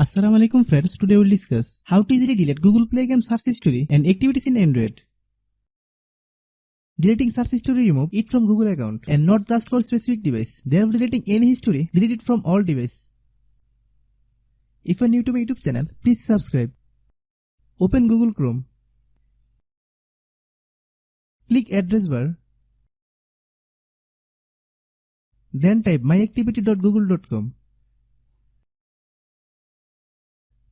Assalamu alaikum friends, today we'll discuss how to easily delete Google Play game search history and activities in Android. Deleting search history remove it from Google account and not just for specific device. Therefore deleting any history, delete it from all device. If you are new to my YouTube channel, please subscribe. Open Google Chrome. Click address bar. Then type myactivity.google.com.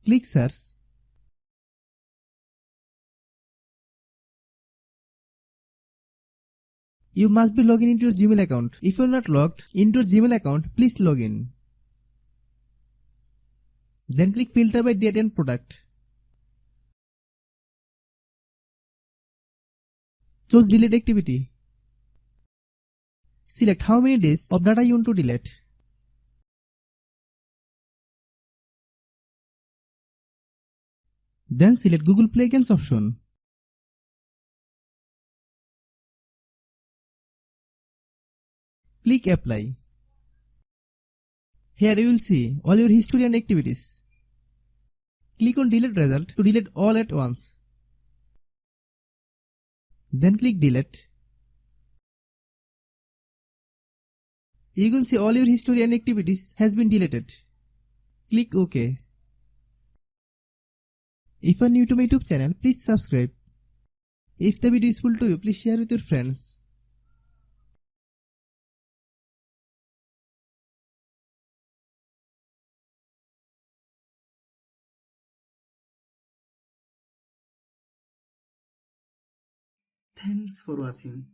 Click search. You must be logged into your Gmail account. If you are not logged into your Gmail account, please log in. Then click filter by date and product. Choose delete activity. Select how many days of data you want to delete. Then select Google Play Games option. Click apply. Here you will see all your history and activities. Click on delete result to delete all at once. Then click delete. You can see all your history and activities has been deleted. Click OK. If you are new to my YouTube channel, please subscribe. If the video is useful to you, please share with your friends. Thanks for watching.